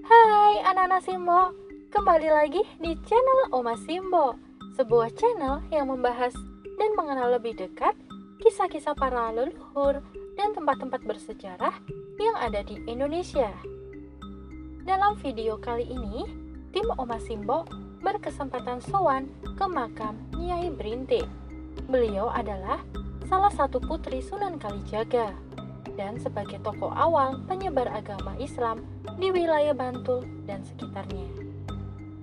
Hai anak-anak Simbo, kembali lagi di channel Oma Simbo, sebuah channel yang membahas dan mengenal lebih dekat kisah-kisah para leluhur dan tempat-tempat bersejarah yang ada di Indonesia. Dalam video kali ini, tim Oma Simbo berkesempatan sowan ke makam Nyai Brintik. Beliau adalah salah satu putri Sunan Kalijaga dan sebagai tokoh awal penyebar agama Islam di wilayah Bantul dan sekitarnya.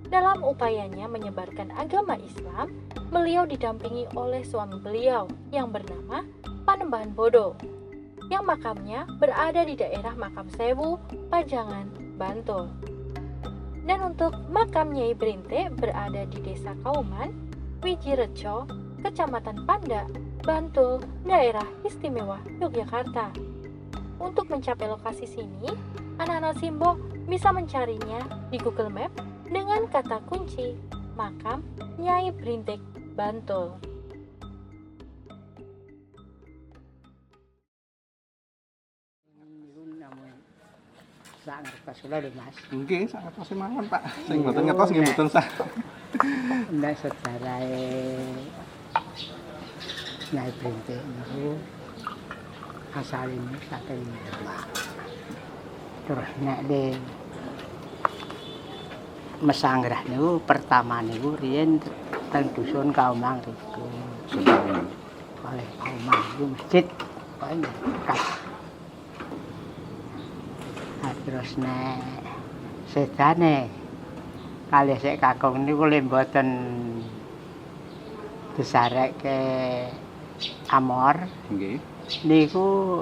Dalam upayanya menyebarkan agama Islam, beliau didampingi oleh suami beliau yang bernama Panembahan Bodo, yang makamnya berada di daerah Makam Sewu, Pajangan, Bantul. Dan untuk makam Nyai Brintik berada di Desa Kauman, Wijirejo, Kecamatan Panda, Bantul, Daerah Istimewa Yogyakarta. Untuk mencapai lokasi sini, anak-anak Simbo bisa mencarinya di Google Map dengan kata kunci makam Nyai Brintik Bantul. Sangat ngertos kula lho Mas. Nggih, sak ngertos mawon, Pak. Sing mboten ngertos nggih mboten sah. Nek sejarahe Nyai Brintik niku asalipun saking Demak. Terus nek di Mesanggrah niku pertama niku riyen teng dusun Kaumang riku. Oleh Kaumang niku masjid paling bekas. Terus nek sedane kalih sik kakung niku le mboten disarekke amor. Nggih. Niku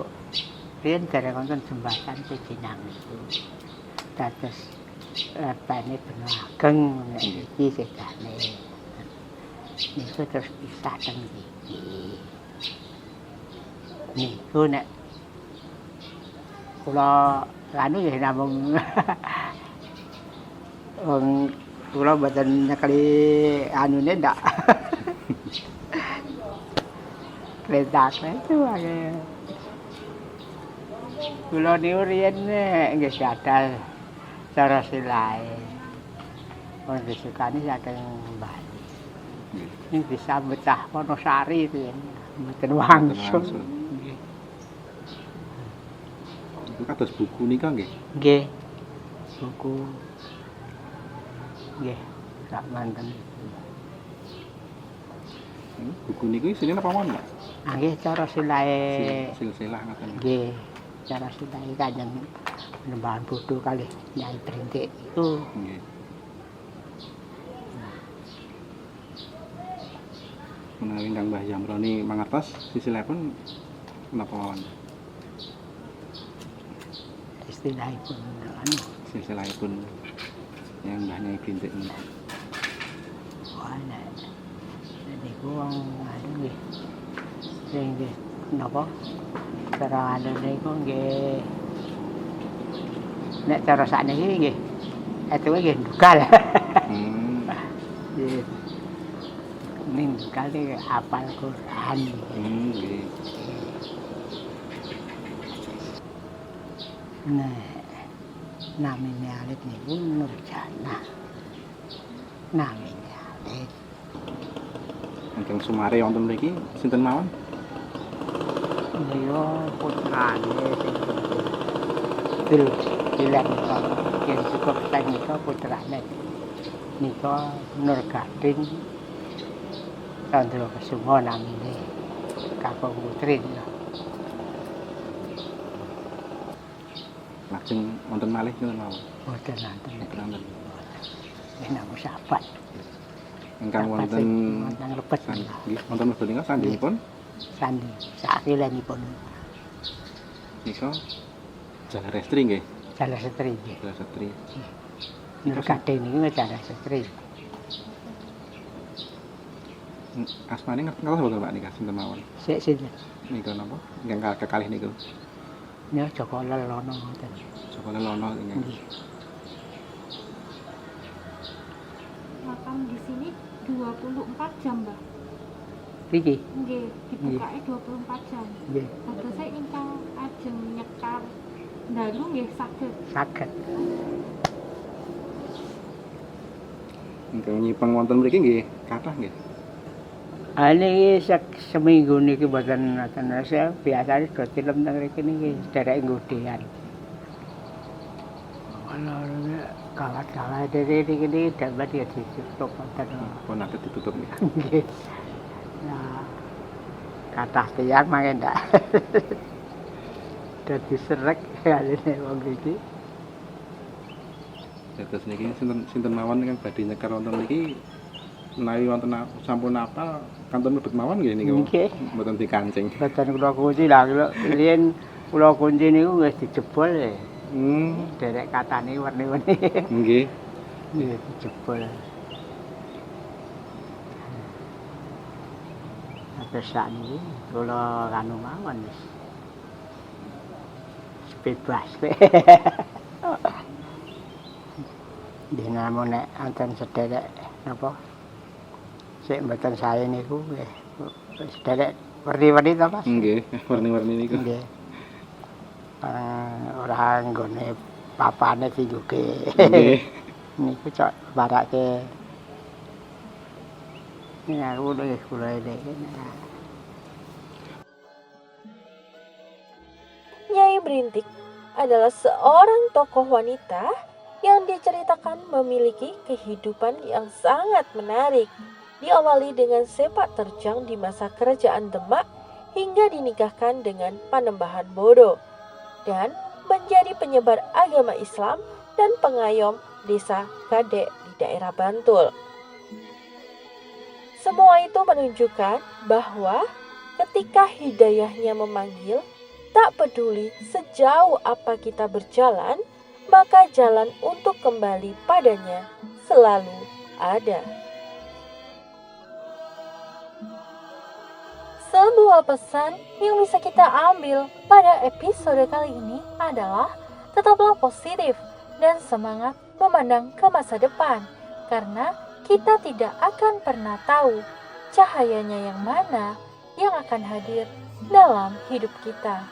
riyen dereng wonten jembatan Pejinang niku. Dados lepane Benua Ageng nek iki sedane. Niku terus pisah teng iki. Niku nek kula anu ya namung wong kula mboten nyekeli anune ndak. Ledak itu aja. Kula niku riyen nggih gadah cara silae. Wong disukani saking Bali. Ning bisa betah Wonosari riyen mboten wangsul. Itu kados buku nika nggih. Nggih. Buku. Nggih, sak manten. Buku niku isine napa mawon, Pak? Nggih cara silae. Silsilah ngoten. Nggih, cara silae Kanjeng Panembahan Bodo kalih Nyai Brintik itu. Nggih. Menawi Kang Mbah Yamroni mangertos silsilahipun menapa mawon? Istilahipun anu Silsilahipun yang Mbah Nyai Brintik niku. ana. Niku wong anu nggih. Sing nggih napa? Cara anu niku nggih. Nek cara sakniki nggih etuke nggih ndugal. Nggih. Ning ndugal iki hafal Quran. Nggih. Nah, namine alit niku Nurjana. Namine alit. Ingkang sumare wonten mriki sinten mawon? Beliau putrane sing cilik yen cukup sanika putrane nika Nur Gading Candra Kesuma namine kakung putri. Lajeng wonten malih sinten mawon? Boten nanten. Boten wonten. Namung sahabat. Ingkang wonten wonten lebet nggih wonten lebet nika sandhingipun sandi sakilenipun nika Jalan Restri nggih. Jalan Setri nggih. Jalan Restri. Nur Gading niku Jalan Setri. Asmane ngertos mboten Pak nika sinten mawon? Sik sinten? Nika napa? Ingkang kekalih niku. Ya Joko Lelono ngoten. Joko Lelono ingkang. Nggih. Makam di sini 24 jam, Mbah. Iki Nggih, dibukake 24 jam. nggih Dadosa ingkang ajeng nyekar dalu nggih saged. saged. Ingkang nyipeng wonten mriki nggih kathah nggih. Ini seminggu niki mboten wonten saya biasane do tilem teng mriki niki sederek nggodean. Kawat-kawat dari ini dapat ya ditutup wonten. Pun nate ditutup nggih. Nggih. Nah, kathah tiyang mangke ndak. Dadi srek aline wong iki. Dados niki sinten mawon ingkang badhe nyekar wonten niki menawi wonten sampun apal kantun mlebet mawon nggih niku. Nggih. Mboten dikancing. Boten kula kunci lah riyen kula kunci niku wis dijebol ya. Derek katane werni-werni. Nggih. Nggih dijebol. Terus sakniki kula kanu mawon wis. Bebas. Dina nek wonten sederek napa? Sik mboten sae niku nggih. Sederek werni-werni to, Mas? Nggih, werni-werni niku. Nggih. Ora nggone papane singguke. Nggih. Niku cok barake. Ya udah kula ini. Nyai Berintik adalah seorang tokoh wanita yang diceritakan memiliki kehidupan yang sangat menarik. Diawali dengan sepak terjang di masa kerajaan Demak hingga dinikahkan dengan Panembahan Bodo dan menjadi penyebar agama Islam dan pengayom desa Kadek di daerah Bantul. Semua itu menunjukkan bahwa ketika hidayahnya memanggil, tak peduli sejauh apa kita berjalan, maka jalan untuk kembali padanya selalu ada. Sebuah pesan yang bisa kita ambil pada episode kali ini adalah tetaplah positif dan semangat memandang ke masa depan, karena kita tidak akan pernah tahu cahayanya yang mana yang akan hadir dalam hidup kita.